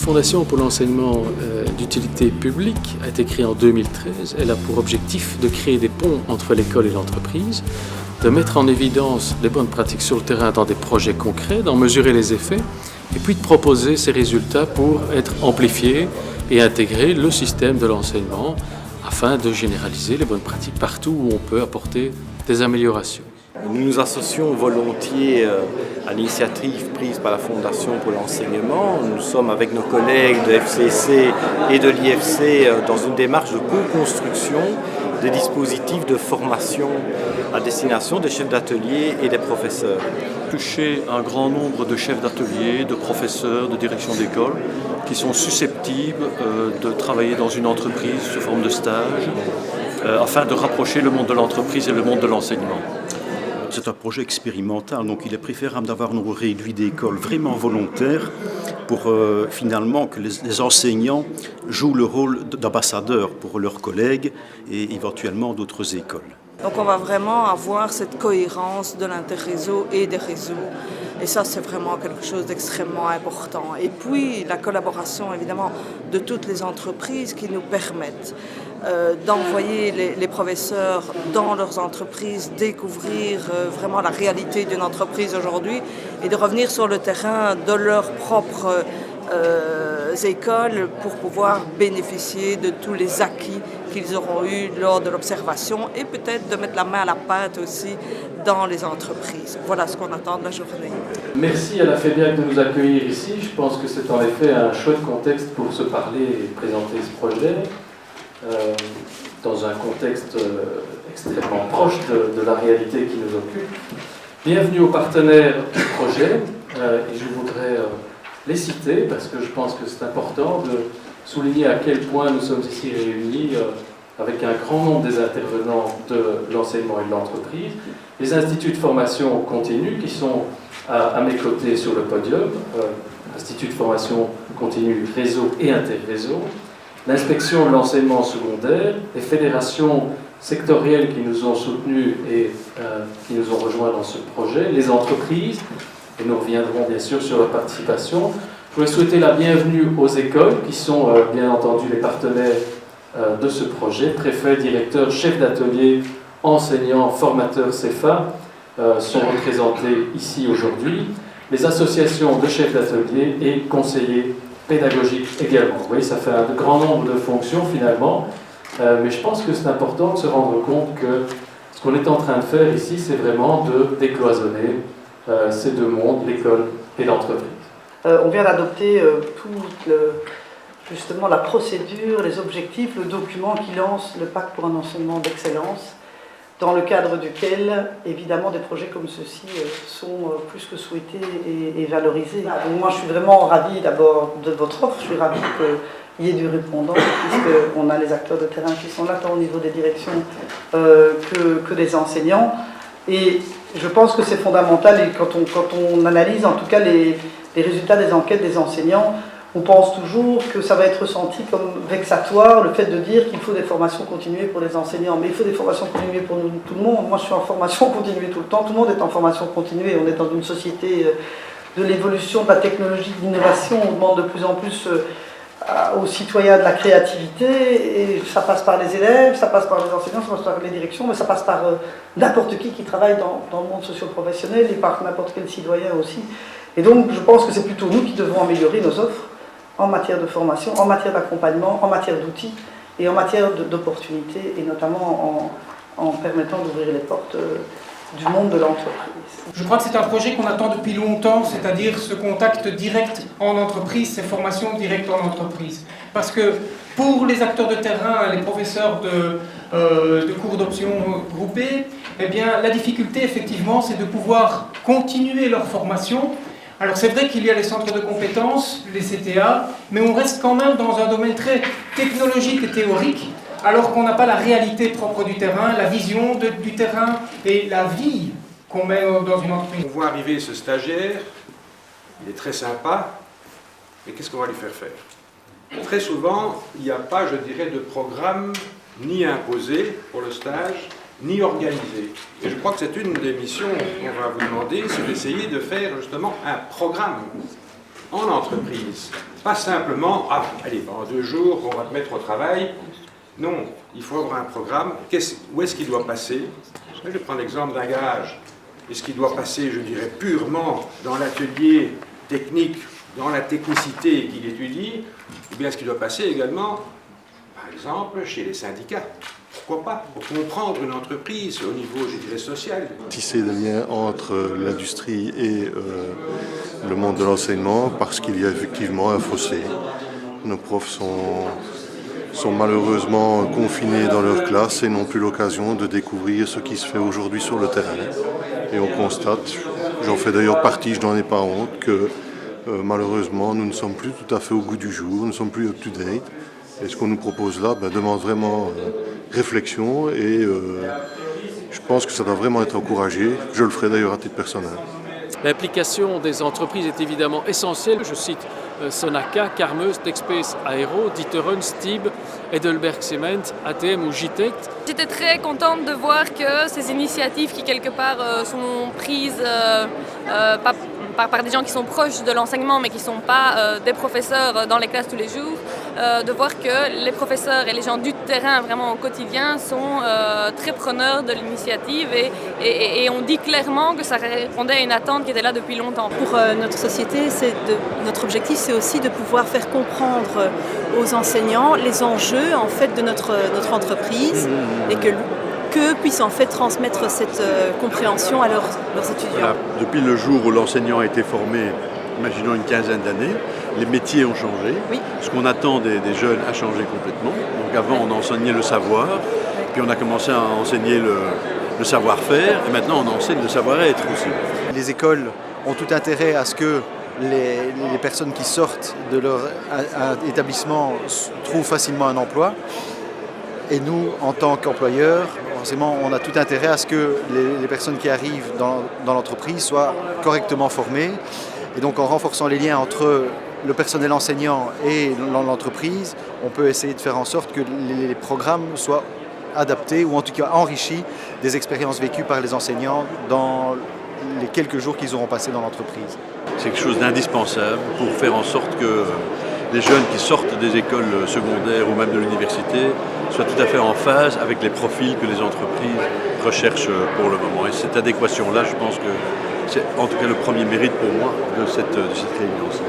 Fondation pour l'enseignement d'utilité publique a été créée en 2013. Elle a pour objectif de créer des ponts entre l'école et l'entreprise, de mettre en évidence les bonnes pratiques sur le terrain dans des projets concrets, d'en mesurer les effets, et puis de proposer ces résultats pour être amplifiés et intégrer le système de l'enseignement afin de généraliser les bonnes pratiques partout où on peut apporter des améliorations. Nous nous associons volontiers à l'initiative prise par la Fondation pour l'enseignement. Nous sommes avec nos collègues de FCC et de l'IFC dans une démarche de co-construction des dispositifs de formation à destination des chefs d'atelier et des professeurs. Toucher un grand nombre de chefs d'atelier, de professeurs, de direction d'école qui sont susceptibles de travailler dans une entreprise sous forme de stage afin de rapprocher le monde de l'entreprise et le monde de l'enseignement. C'est un projet expérimental, donc il est préférable d'avoir un nombre réduit d'écoles vraiment volontaires pour finalement que les enseignants jouent le rôle d'ambassadeurs pour leurs collègues et éventuellement d'autres écoles. Donc on va vraiment avoir cette cohérence de l'interréseau et des réseaux. Et ça, c'est vraiment quelque chose d'extrêmement important. Et puis, la collaboration, évidemment, de toutes les entreprises qui nous permettent d'envoyer les professeurs dans leurs entreprises, découvrir vraiment la réalité d'une entreprise aujourd'hui et de revenir sur le terrain de leurs propres écoles pour pouvoir bénéficier de tous les acquis qu'ils auront eus lors de l'observation et peut-être de mettre la main à la pâte aussi dans les entreprises. Voilà ce qu'on attend de la journée. Merci à la FEDIAC de nous accueillir ici. Je pense que c'est en effet un chouette contexte pour se parler et présenter ce projet dans un contexte extrêmement proche de la réalité qui nous occupe. Bienvenue aux partenaires du projet et je voudrais les citer parce que je pense que c'est important de souligner à quel point nous sommes ici réunis avec un grand nombre des intervenants de l'enseignement et de l'entreprise, les instituts de formation continue qui sont à mes côtés sur le podium, instituts de formation continue réseau et interréseau, l'inspection de l'enseignement secondaire, les fédérations sectorielles qui nous ont soutenus et qui nous ont rejoints dans ce projet, les entreprises, et nous reviendrons bien sûr sur leur participation. Je voulais souhaiter la bienvenue aux écoles qui sont bien entendu les partenaires de ce projet, préfets, directeurs, chefs d'atelier, enseignants, formateurs CEFA sont représentés ici aujourd'hui, les associations de chefs d'atelier et conseillers pédagogiques également. Vous voyez, ça fait un grand nombre de fonctions finalement, mais je pense que c'est important de se rendre compte que ce qu'on est en train de faire ici, c'est vraiment de décloisonner ces deux mondes, l'école et l'entreprise. On vient d'adopter justement la procédure, les objectifs, le document qui lance le pacte pour un enseignement d'excellence, dans le cadre duquel, évidemment, des projets comme ceux-ci sont plus que souhaités et valorisés. Donc moi, je suis vraiment ravie d'abord de votre offre, je suis ravie qu'il y ait du répondant, puisqu'on a les acteurs de terrain qui sont là, tant au niveau des directions que des enseignants. Et je pense que c'est fondamental, et quand on analyse en tout cas les résultats des enquêtes des enseignants, on pense toujours que ça va être ressenti comme vexatoire, le fait de dire qu'il faut des formations continuées pour les enseignants. Mais il faut des formations continuées pour nous, tout le monde. Moi, je suis en formation continuée tout le temps. Tout le monde est en formation continuée. On est dans une société de l'évolution, de la technologie, de l'innovation. On demande de plus en plus aux citoyens de la créativité. Et ça passe par les élèves, ça passe par les enseignants, ça passe par les directions, mais ça passe par n'importe qui travaille dans le monde socio-professionnel et par n'importe quel citoyen aussi. Et donc, je pense que c'est plutôt nous qui devons améliorer nos offres en matière de formation, en matière d'accompagnement, en matière d'outils et en matière d'opportunités, et notamment en permettant d'ouvrir les portes du monde de l'entreprise. Je crois que c'est un projet qu'on attend depuis longtemps, c'est-à-dire ce contact direct en entreprise, ces formations directes en entreprise. Parce que pour les acteurs de terrain, les professeurs de cours d'options groupées, eh bien, la difficulté, effectivement, c'est de pouvoir continuer leur formation. Alors c'est vrai qu'il y a les centres de compétences, les CTA, mais on reste quand même dans un domaine très technologique et théorique, alors qu'on n'a pas la réalité propre du terrain, la vision du terrain et la vie qu'on met dans une entreprise. On voit arriver ce stagiaire, il est très sympa, mais qu'est-ce qu'on va lui faire faire? Très souvent, il n'y a pas, je dirais, de programme ni imposé pour le stage, ni organisé. Et je crois que c'est une des missions qu'on va vous demander, c'est d'essayer de faire justement un programme en entreprise Pas simplement, ah, allez, pendant 2 jours, on va te mettre au travail. Non, il faut avoir un programme. Où est-ce qu'il doit passer? Je vais prendre l'exemple d'un garage. Est-ce qu'il doit passer, je dirais, purement dans l'atelier technique, dans la technicité qu'il étudie, ou bien est-ce qu'il doit passer également, par exemple, chez les syndicats? Pourquoi pas? Pour comprendre une entreprise au niveau, je dirais, social. Tisser des liens entre l'industrie et le monde de l'enseignement parce qu'il y a effectivement un fossé. Nos profs sont malheureusement confinés dans leur classe et n'ont plus l'occasion de découvrir ce qui se fait aujourd'hui sur le terrain. Et on constate, j'en fais d'ailleurs partie, je n'en ai pas honte, que malheureusement nous ne sommes plus tout à fait au goût du jour, nous ne sommes plus up-to-date. Et ce qu'on nous propose là demande vraiment réflexion et je pense que ça doit vraiment être encouragé. Je le ferai d'ailleurs à titre personnel. L'implication des entreprises est évidemment essentielle. Je cite Sonaca, Carmeuse, Techspace Aero, D'Ieteren, Stib, Heidelberg Cement, ATM ou Gitect. J'étais très contente de voir que ces initiatives qui quelque part sont prises par des gens qui sont proches de l'enseignement mais qui ne sont pas des professeurs dans les classes tous les jours, de voir que les professeurs et les gens du terrain vraiment au quotidien sont très preneurs de l'initiative et on dit clairement que ça répondait à une attente qui était là depuis longtemps. Pour notre société, notre objectif c'est aussi de pouvoir faire comprendre aux enseignants les enjeux en fait de notre entreprise et que puissent en fait transmettre cette compréhension à leurs étudiants. Voilà. Depuis le jour où l'enseignant a été formé, imaginons une quinzaine d'années, les métiers ont changé. Oui. Ce qu'on attend des jeunes a changé complètement. Donc avant, on enseignait le savoir, puis on a commencé à enseigner le savoir-faire, et maintenant on enseigne le savoir-être aussi. Les écoles ont tout intérêt à ce que les personnes qui sortent de leur établissement trouvent facilement un emploi. Et nous, en tant qu'employeurs, forcément, on a tout intérêt à ce que les personnes qui arrivent dans l'entreprise soient correctement formées. Et donc, en renforçant les liens entre le personnel enseignant et l'entreprise, on peut essayer de faire en sorte que les programmes soient adaptés ou en tout cas enrichis des expériences vécues par les enseignants dans les quelques jours qu'ils auront passés dans l'entreprise. C'est quelque chose d'indispensable pour faire en sorte que les jeunes qui sortent des écoles secondaires ou même de l'université soient tout à fait en phase avec les profils que les entreprises recherchent pour le moment. Et cette adéquation-là, je pense que c'est en tout cas le premier mérite pour moi de cette réunion-ci.